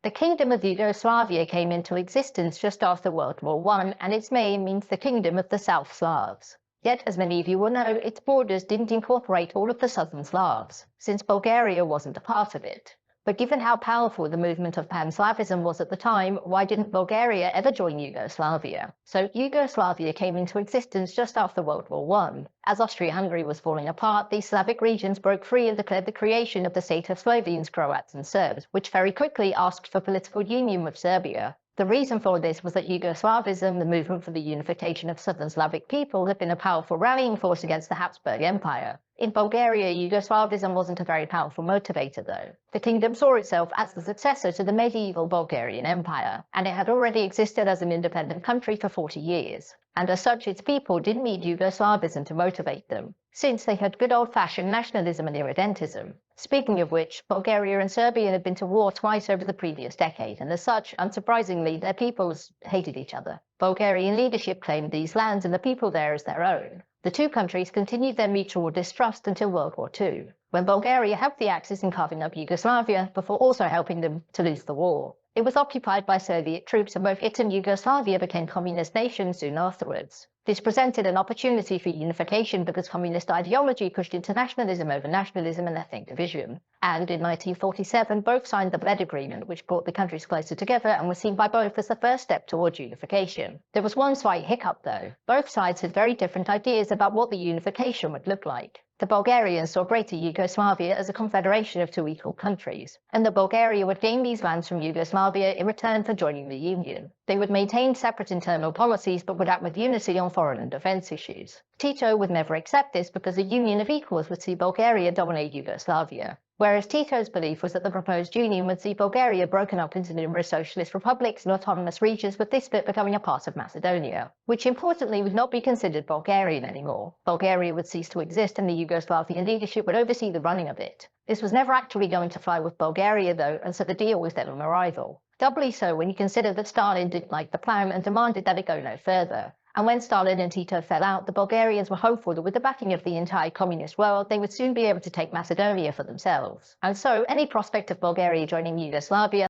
The Kingdom of Yugoslavia came into existence just after World War I, and its name means the Kingdom of the South Slavs. Yet, as many of you will know, its borders didn't incorporate all of the southern Slavs, since Bulgaria wasn't a part of it. But given how powerful the movement of Pan-Slavism was at the time, why didn't Bulgaria ever join Yugoslavia? So Yugoslavia came into existence just after World War I. As Austria-Hungary was falling apart, these Slavic regions broke free and declared the creation of the state of Slovenes, Croats and Serbs, which very quickly asked for political union with Serbia. The reason for this was that Yugoslavism, the movement for the unification of southern Slavic people, had been a powerful rallying force against the Habsburg Empire. In Bulgaria, Yugoslavism wasn't a very powerful motivator, though. The kingdom saw itself as the successor to the medieval Bulgarian Empire, and it had already existed as an independent country for 40 years. And as such, its people didn't need Yugoslavism to motivate them, since they had good old-fashioned nationalism and irredentism. Speaking of which, Bulgaria and Serbia had been to war twice over the previous decade, and as such, unsurprisingly, their peoples hated each other. Bulgarian leadership claimed these lands and the people there as their own. The two countries continued their mutual distrust until World War II, when Bulgaria helped the Axis in carving up Yugoslavia before also helping them to lose the war. It was occupied by Soviet troops, and both it and Yugoslavia became communist nations soon afterwards. This presented an opportunity for unification because communist ideology pushed internationalism over nationalism and ethnic division. And in 1947, both signed the Bled Agreement, which brought the countries closer together and was seen by both as the first step towards unification. There was one slight hiccup, though. Both sides had very different ideas about what the unification would look like. The Bulgarians saw Greater Yugoslavia as a confederation of two equal countries, and that Bulgaria would gain these lands from Yugoslavia in return for joining the Union. They would maintain separate internal policies but would act with unity on foreign and defence issues. Tito would never accept this because a union of equals would see Bulgaria dominate Yugoslavia, whereas Tito's belief was that the proposed union would see Bulgaria broken up into numerous socialist republics and autonomous regions, with this split becoming a part of Macedonia, which importantly would not be considered Bulgarian anymore. Bulgaria would cease to exist and the Yugoslavian leadership would oversee the running of it. This was never actually going to fly with Bulgaria though, and so the deal was dead on arrival. Doubly so when you consider that Stalin didn't like the plan and demanded that it go no further. And when Stalin and Tito fell out, the Bulgarians were hopeful that with the backing of the entire communist world, they would soon be able to take Macedonia for themselves. And so, any prospect of Bulgaria joining Yugoslavia